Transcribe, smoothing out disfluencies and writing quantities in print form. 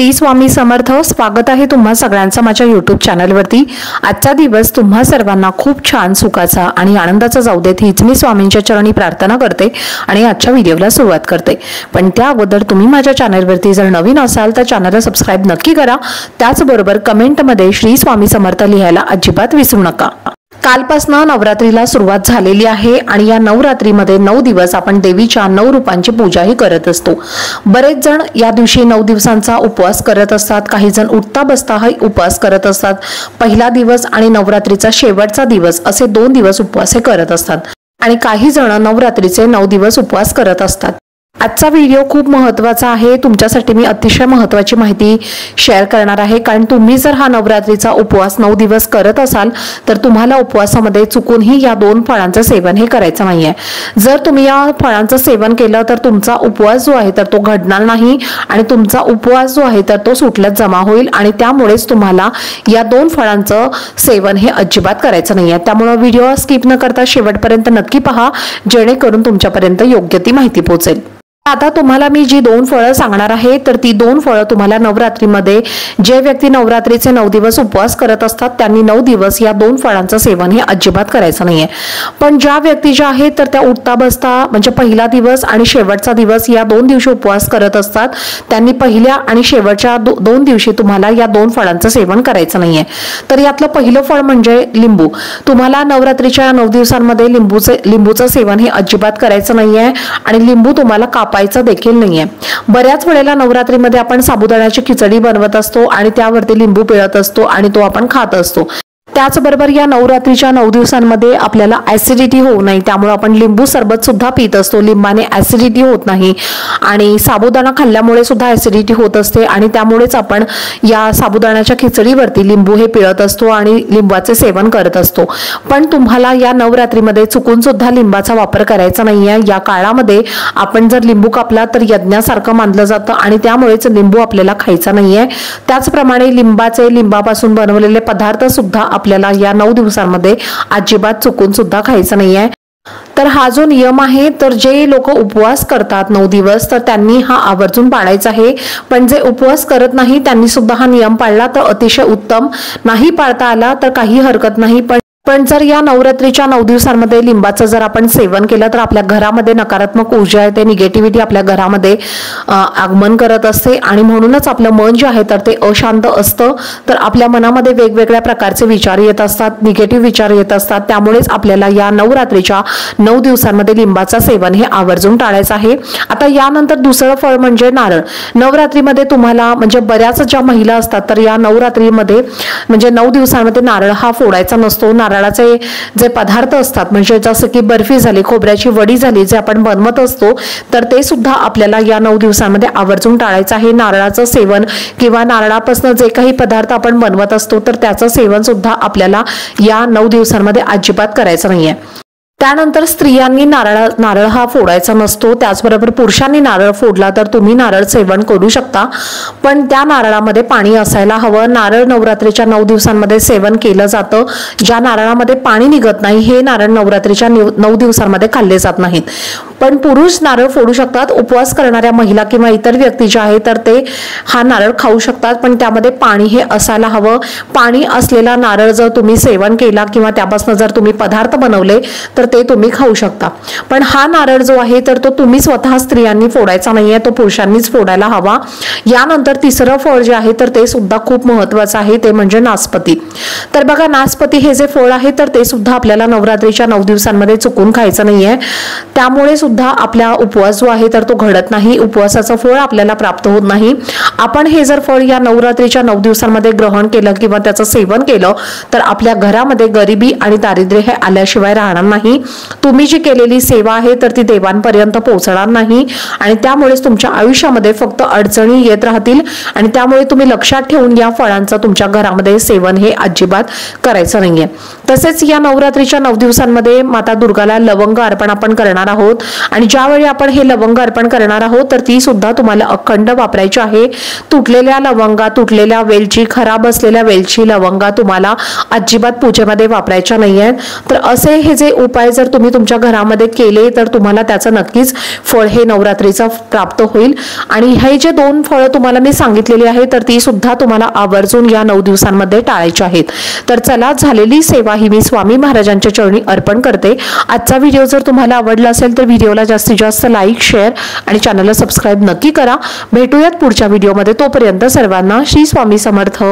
श्री स्वामी समर्थ। स्वागत आहे तुम्हा सगळ्यांचं माझ्या YouTube चॅनलवरती। आजचा दिवस तुम्हा सर्वांना खूप छान सुखाचा आणि आनंदाचा जाऊ देत हीच मी स्वामींच्या चरणी प्रार्थना करते आणि आजच्या व्हिडिओला सुरुवात करते। पण त्या अगोदर तुम्ही माझ्या चॅनलवरती जर नवीन असाल तर चॅनलला सबस्क्राइब नक्की करा। त्याचबरोबर कमेंटमध्ये श्री स्वामी समर्थ लिहायला अजिबात विसरू नका। कालपासून नवरात्रीला सुरुवात झालेली आहे आणि या नवरात्रीमध्ये 9 दिवस आपण देवीच्या 9 रूपांची पूजाही करत असतो। बरेच जण या दिवशी 9 दिवसांचा उपवास करत असतात, काही जण उठता बसता हा उपवास करत असतात। पहिला दिवस आणि नवरात्रीचा शेवटचा दिवस असे 2 दिवस उपवास करत असतात आणि काही जण नवरात्रीचे 9 दिवस उपवास करत असतात। आजचा व्हिडिओ खूप महत्त्वाचा आहे। तुमच्यासाठी मी अतिशय महत्त्वाची माहिती शेअर करणार आहे, कारण तुम्ही जर हा नवरात्रीचा उपवास 9 दिवस करत असाल तर तुम्हाला उपवासामध्ये चुकूनही या 2 फळांचं सेवन हे करायचं नाहीये। जर तुम्ही या फळांचं सेवन केलं तर तुमचा उपवास जो आहे तर तो घडणार नाही आणि तुमचा उपवास जो आहे तर तो सुटल्यात जमा होईल आणि त्यामुळेच तुम्हाला या 2 फळांचं सेवन हे अजिबात करायचं नाहीये। त्यामुळे व्हिडिओ स्किप न करता शेवटपर्यंत नक्की पहा, जेणेकरून तुमच्यापर्यंत योग्य ती माहिती पोहोचेल। आता तुम्हाला मी जी 2 फळं सांगणार आहे तर ती 2 फळं तुम्हाला नवरात्रीमध्ये जे व्यक्ती नवरात्रीचे 9 दिवस उपवास करत असतात त्यांनी 9 दिवस या 2 फळांचं सेवन हे अजिबात करायचं नाहीये। पण ज्या व्यक्ती ज्या आहेत तर त्या उठता बसता म्हणजे पहिला दिवस आणि शेवटचा दिवस या 2 दिवशी उपवास करत असतात, त्यांनी पहिल्या आणि शेवटच्या 2 दिवशी तुम्हाला या 2 फळांचं सेवन करायचं नाहीये। तर यातलं पहिलं फळ म्हणजे लिंबू। तुम्हाला नवरात्रीच्या 9 दिवसांमध्ये लिंबूचं सेवन हे अजिबात करायचं नाहीये आणि लिंबू तुम्हाला पायचं देखील नाहीये। बऱ्याच वेळेला नवरात्रीमध्ये आपण साबुदाण्याची खिचडी बनवत असतो आणि त्यावरती लिंबू पिळत असतो आणि तो आपण खात असतो। त्याचबरोबर या नवरात्रीच्या 9 दिवसांमध्ये आपल्याला ऍसिडिटी होऊ नये त्यामुळे आपण लिंबू सरबत सुद्धा पित असतो। लिंबाने ऍसिडिटी होत नाही आणि साबुदाणा खाल्ल्यामुळे सुद्धा ऍसिडिटी होत असते आणि त्यामुळेच आपण या साबुदाण्याच्या खिचडीवरती लिंबू हे पिळत असतो आणि लिंबाचे सेवन करत असतो। पण तुम्हाला या नवरात्रीमध्ये चुकून सुद्धा लिंबाचा वापर करायचा नाहीये। या काळामध्ये आपण जर लिंबू कापला तर यज्ञासारखं मानलं जातं आणि त्यामुळेच लिंबू आपल्याला खायचा नाहीये। त्याचप्रमाणे लिंबापासून बनवलेले पदार्थ सुद्धा आपल्याला या 9 दिवसांमध्ये अजिबात चुकून सुद्धा खायचं नाहीये। तर हा जो नियम आहे तर जे लोक उपवास करतात 9 दिवस तर त्यांनी हा आवर्जून पाळायचा आहे। पण जे उपवास करत नाही त्यांनी सुद्धा हा नियम पाळला तर अतिशय उत्तम, नाही पाळता आला तर काही हरकत नाही। पण जर या नवरात्रीच्या 9 दिवसांमध्ये लिंबाचं जर आपण सेवन केलं तर आपल्या घरामध्ये नकारात्मक ऊर्जा येते, निगेटिव्हिटी आपल्या घरामध्ये आगमन करत असते आणि म्हणूनच आपलं मन जे आहे तर ते अशांत असतं। तर आपल्या मनामध्ये वेगवेगळ्या प्रकारचे विचार येत असतात, निगेटिव्ह विचार येत असतात। त्यामुळेच आपल्याला या नवरात्रीच्या 9 दिवसांमध्ये लिंबाचं सेवन हे आवर्जून टाळायचं आहे। आता यानंतर दुसरं फळ म्हणजे नारळ। नवरात्रीमध्ये तुम्हाला म्हणजे बऱ्याच ज्या महिला असतात तर या नवरात्रीमध्ये म्हणजे 9 दिवसांमध्ये नारळ हा फोडायचा नसतो। नारळाचे जे पदार्थ असतात म्हणजे जसं की बर्फी झाली, खोबऱ्याची वडी झाली, जे आपण बनवत असतो तर ते सुद्धा आपल्याला या 9 दिवसांमध्ये आवर्जून टाळायचं आहे। नारळाचं सेवन किंवा नारळापासून जे काही पदार्थ आपण बनवत असतो तर त्याचं सेवन सुद्धा आपल्याला या 9 दिवसांमध्ये अजिबात करायचं नाहीये। त्यानंतर स्त्रियांनी नारळ हा फोडायचा नसतो। त्याचबरोबर पुरुषांनी नारळ फोडला तर तुम्ही नारळ सेवन करू शकता, पण त्या नारळामध्ये पाणी असायला हवं। नारळ नवरात्रीच्या 9 दिवसांमध्ये सेवन केलं जातं। ज्या नारळामध्ये पाणी निघत नाही हे नारळ नवरात्रीच्या 9 दिवसांमध्ये खाल्ले जात नाहीत। पण पुरुष नारळ फोडू शकतात। उपवास करणाऱ्या महिला किंवा इतर व्यक्ती ज्या आहेत तर ते हा नारळ खाऊ शकतात, पण त्यामध्ये पाणी हे असायला हवं। पाणी असलेला नारळ जर तुम्ही सेवन केला किंवा त्यापासून जर तुम्ही पदार्थ बनवले तर ते तुम्ही खाऊ शकता। पण हा नारळ जो आहे तर तो तुम्ही स्वतः स्त्रियांनी फोडायचा नाहीये, तो पुरुषांनीच फोडायला हवा। यानंतर तिसरं फळ जे आहे तर ते सुद्धा खूप महत्त्वाचं आहे, ते म्हणजे नासपती। तर बघा, नासपती हे जे फळ आहे तर ते सुद्धा आपल्याला नवरात्रीच्या 9 दिवसांमध्ये चुकून खायचं नाहीये। त्यामुळे सुद्धा आपला उपवास जो आहे तर तो घडत नाही, उपवासाचं फळ आपल्याला प्राप्त होत नाही। आपण हे जर फळ या नवरात्रीच्या 9 दिवसांमध्ये ग्रहण केलं किंवा त्याचं सेवन केलं तर आपल्या घरामध्ये गरिबी आणि दारिद्र्य हे आल्याशिवाय राहणार नाही। तुम्ही जी केलेली सेवा आहे तर ती देवांपर्यंत पोहोचणार नाही आणि त्यामुळेच तुमच्या आयुष्यामध्ये फक्त अडचणी येत राहतील आणि त्यामुळे तुम्ही लक्षात ठेवून या फळांचं तुमच्या घरामध्ये सेवन हे अजिबात करायचं नाहीये। तसेच या नवरात्रीच्या 9 दिवसांमध्ये माता दुर्गाला लवंग अर्पण आपण करणार आहोत आणि ज्यावेळी आपण हे लवंग अर्पण करणार आहोत तर ती सुद्धा तुम्हाला अखंड वापरायची आहे। तुटलेल्या लवंगा, तुटलेल्या वेलची, खराब असलेल्या वेलची, लवंगा तुम्हाला अजिबात पूजेमध्ये वापरायच्या नाहीयेत। तर असे हे जे उपाय जर तुम्ही तुमच्या घरामध्ये केले तर तुम्हाला त्याचं नक्कीच फळ हे नवरात्रीचं प्राप्त होईल। आणि हे जे 2 फळं तुम्हाला मी सांगितलेली आहे तर ती सुद्धा तुम्हाला आवर्जून या 9 दिवसांमध्ये टाळायची आहेत। तर चला, झालेली सेवा ही मी स्वामी महाराजांच्या चरणी अर्पण करते। आजचा व्हिडिओ जर तुम्हाला आवडला असेल तर व्हिडिओला जास्तीत जास्त लाईक, शेअर आणि चॅनलला सबस्क्राइब नक्की करा। भेटूयात पुढच्या व्हिडिओमध्ये, तोपर्यंत सर्वांना श्री स्वामी समर्थ।